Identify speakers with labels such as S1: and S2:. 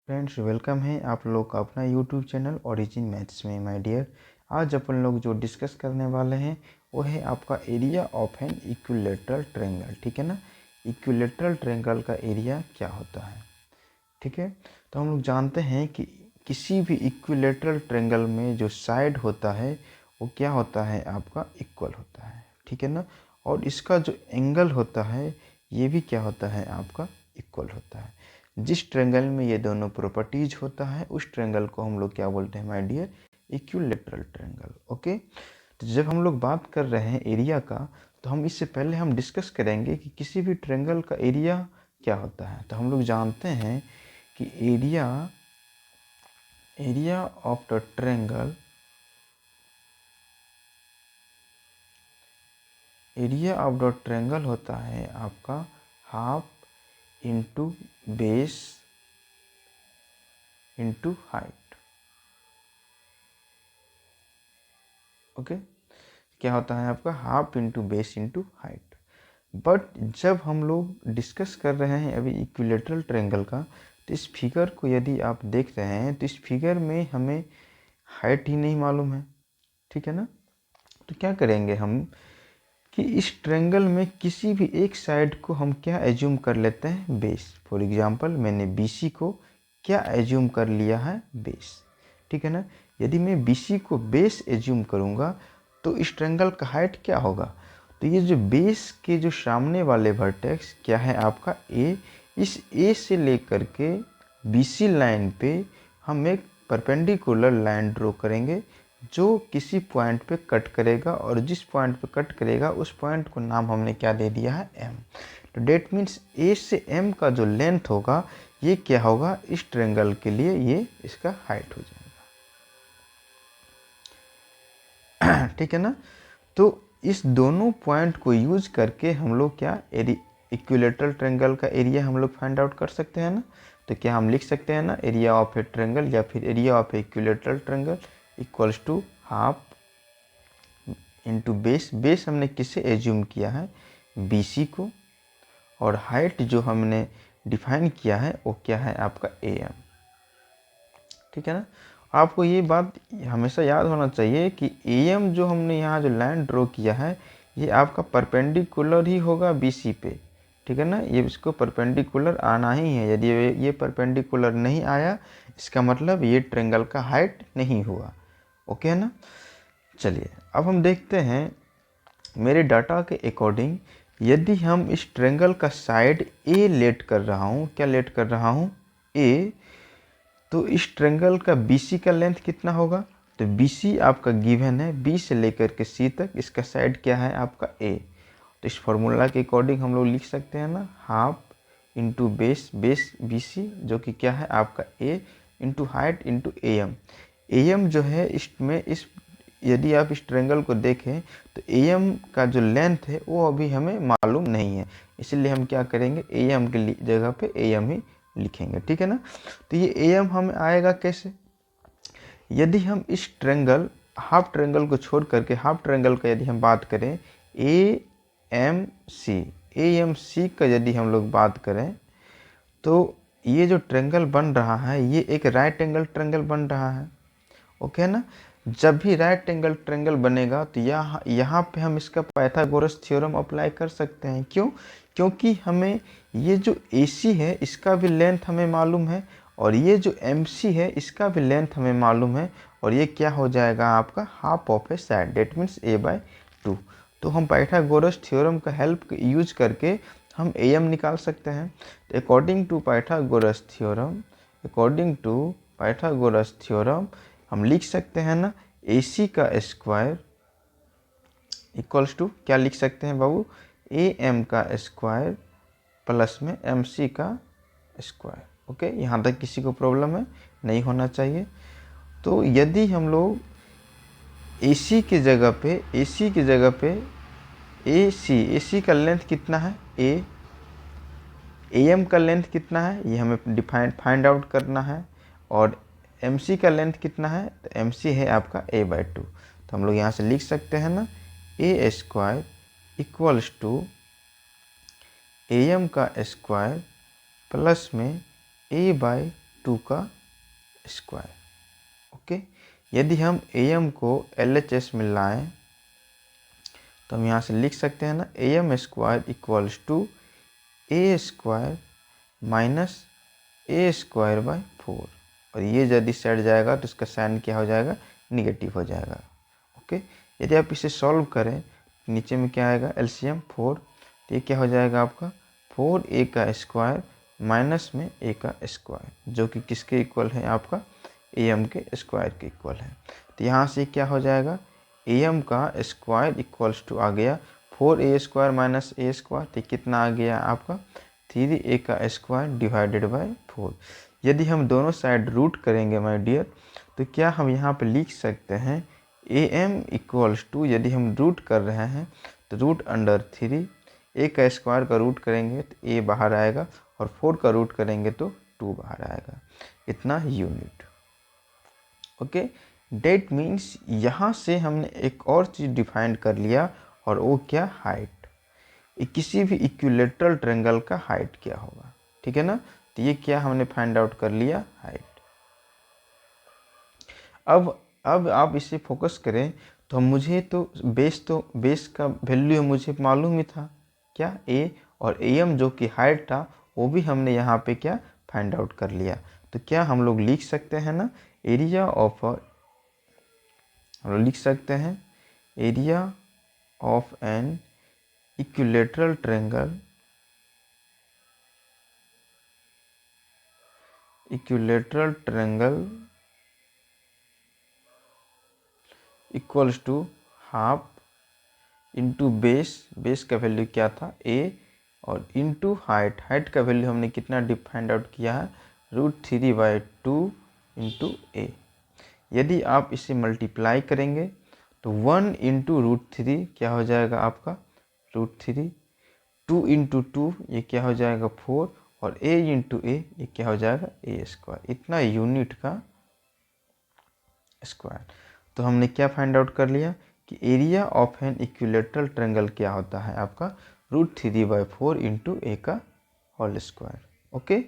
S1: Friends welcome है आप लोग का अपना यूट्यूब चैनल ओरिजिन मैथ्स में माय डियर। आज अपन लोग जो डिस्कस करने वाले हैं वो है आपका area of an equilateral triangle. ठीक है ना। इक्विलेटरल ट्रायंगल का एरिया क्या होता है। ठीक है, तो हम लोग जानते हैं कि किसी भी इक्विलेटरल ट्रायंगल में जो साइड होता है वो क्या होता है आपका इक्वल होता है। ठीक है ना। और इसका जो एंगल होता है ये भी क्या होता है आपका इक्वल होता है। जिस ट्रायंगल में ये दोनों प्रॉपर्टीज होता है उस ट्रायंगल को हम लोग क्या बोलते हैं my dear, equilateral triangle. Okay, तो जब हम लोग बात कर रहे हैं एरिया का तो हम इससे पहले हम डिस्कस करेंगे कि किसी भी ट्रायंगल का एरिया क्या होता है। तो हम लोग जानते हैं कि area of the triangle, area of the triangle होता है आपका half into base into height. Okay, क्या होता है आपका half into base into height. But जब हम लोग डिस्कस कर रहे हैं अभी इक्विलेटरल ट्रायंगल का, तो इस फिगर को यदि आप देख रहे हैं तो इस फिगर में हमें हाइट ही नहीं मालूम है। ठीक है ना। तो क्या करेंगे हम कि इस ट्रायंगल में किसी भी एक साइड को हम क्या एज्यूम कर लेते हैं, बेस। फॉर एग्जांपल मैंने BC को क्या एज्यूम कर लिया है, बेस। ठीक है ना। यदि मैं BC को बेस एज्यूम करूँगा तो इस ट्रायंगल का हाइट क्या होगा। तो ये जो बेस के जो सामने वाले वर्टेक्स क्या है आपका A, इस A से लेकर के BC लाइन पे हम एक परपेंडिकुलर लाइन ड्रॉ करेंगे जो किसी पॉइंट पे कट करेगा, और जिस पॉइंट पे कट करेगा उस पॉइंट को नाम हमने क्या दे दिया है, M। तो डेट मीन्स A से M का जो लेंथ होगा ये क्या होगा, इस ट्रायंगल के लिए ये इसका हाइट हो जाएगा। ठीक है ना। तो इस दोनों पॉइंट को यूज करके हम लोग क्या इक्विलेटरल ट्रायंगल का एरिया हम लोग फाइंड आउट कर सकते हैं ना। तो क्या हम लिख सकते हैं ना, एरिया ऑफ ए ट्रायंगल या फिर area of a equilateral triangle equals to half into base. Base हमने किसे एज्यूम किया है, BC को, और हाइट जो हमने डिफाइन किया है वो क्या है आपका AM। ठीक है ना। आपको ये बात हमेशा याद होना चाहिए कि AM जो हमने यहाँ जो लाइन ड्रॉ किया है ये आपका परपेंडिकुलर ही होगा BC पे। ठीक है ना। ये इसको परपेंडिकुलर आना ही है। यदि ये परपेंडिकुलर नहीं आया इसका मतलब ये ट्रायंगल का हाइट नहीं हुआ। ओके है ना। चलिए अब हम देखते हैं मेरे डाटा के अकॉर्डिंग यदि हम इस ट्रायंगल का साइड A लेट कर रहा हूँ, क्या लेट कर रहा हूँ, A, तो इस ट्रायंगल का BC का लेंथ कितना होगा। तो BC आपका गिवन है, B से लेकर के C तक इसका साइड क्या है आपका A। तो इस फॉर्मूला के अकॉर्डिंग हम लोग लिख सकते हैं ना, हाफ इंटू बेस BC जो कि क्या है आपका A into height into AM। AM जो है इसमें इस यदि आप इस ट्रायंगल को देखें तो AM का जो लेंथ है वो अभी हमें मालूम नहीं है, इसलिए हम क्या करेंगे AM की जगह पे AM ही लिखेंगे। ठीक है ना। तो ये AM हमें आएगा कैसे, यदि हम इस ट्रायंगल हाफ ट्रायंगल को छोड़ करके हाफ ट्रायंगल का यदि हम बात करें AMC का यदि हम लोग बात करें तो ये जो ट्रायंगल बन रहा है ये एक राइट एंगल ट्रायंगल बन रहा है। ओके ना। जब भी राइट एंगल ट्रायंगल बनेगा तो यहाँ पे हम इसका पाइथागोरस थ्योरम अप्लाई कर सकते हैं। क्यों, क्योंकि हमें ये जो AC है इसका भी लेंथ हमें मालूम है, और ये जो MC है इसका भी लेंथ हमें मालूम है, और ये क्या हो जाएगा आपका half of A side, that means A/2। तो हम पाइथागोरस थ्योरम का हेल्प यूज करके हम AM निकाल सकते हैं। तो अकॉर्डिंग टू पाइथागोरस थ्योरम हम लिख सकते हैं ना, AC का स्क्वायर इक्वल्स टू क्या लिख सकते हैं बाबू, AM का स्क्वायर प्लस में MC का स्क्वायर। ओके, यहाँ तक किसी को प्रॉब्लम है, नहीं होना चाहिए। तो यदि हम लोग AC की जगह पे AC का लेंथ कितना है A, AM का लेंथ कितना है ये हमें फाइंड आउट करना है, और MC का लेंथ कितना है, तो MC है आपका A/2। तो हम लोग यहाँ से लिख सकते हैं ना, A square equals to AM का स्क्वायर प्लस में A/2 2 का स्क्वायर। ओके, यदि हम AM को LHS में लाएं तो हम यहाँ से लिख सकते हैं ना, AM square equals to A square minus A square by 4, और ये यदि सेट जाएगा तो इसका साइन क्या हो जाएगा, निगेटिव हो जाएगा। ओके, यदि आप इसे सॉल्व करें नीचे में क्या आएगा, LCM 4, तो ये क्या हो जाएगा आपका 4A का स्क्वायर माइनस में A का स्क्वायर, जो कि किसके इक्वल है, आपका AM के स्क्वायर के इक्वल है। तो यहाँ से क्या हो जाएगा, AM का स्क्वायर इक्वल्स टू आ गया 4A square minus A square, तो कितना आ गया आपका 3A का स्क्वायर डिवाइडेड बाय 4। यदि हम दोनों साइड रूट करेंगे माय डियर, तो क्या हम यहाँ पे लिख सकते हैं AM इक्वल्स टू, यदि हम रूट कर रहे हैं तो रूट अंडर 3, A का स्क्वायर का रूट करेंगे तो A बाहर आएगा, और 4 का रूट करेंगे तो 2 बाहर आएगा, इतना यूनिट। ओके, डेट मीन्स यहाँ से हमने एक और चीज़ डिफाइन कर लिया, और वो क्या, हाइट। किसी भी इक्विलेटरल ट्रायंगल का हाइट क्या होगा, ठीक है ना। तो ये क्या हमने फाइंड आउट कर लिया, हाइट। अब आप इसे फोकस करें तो मुझे तो बेस का वैल्यू मुझे मालूम ही था क्या, A, और AM जो कि हाइट था वो भी हमने यहाँ पे क्या फाइंड आउट कर लिया। तो क्या हम लोग लिख सकते हैं ना, एरिया ऑफ, हम लोग लिख सकते हैं area of an equilateral triangle, equals to half into base का वैल्यू क्या था A, और इंटू हाइट का वैल्यू हमने कितना फाइंड आउट किया है, √3/2 इंटू A। यदि आप इसे मल्टीप्लाई करेंगे तो 1 इंटू √3 क्या हो जाएगा आपका √3, 2 इंटू 2 ये क्या हो जाएगा 4, और A इंटू A ये क्या हो जाएगा A स्क्वायर, इतना यूनिट का स्क्वायर। तो हमने क्या फाइंड आउट कर लिया कि area of an equilateral triangle क्या होता है आपका √3/4 इंटू A का होल स्क्वायर। ओके,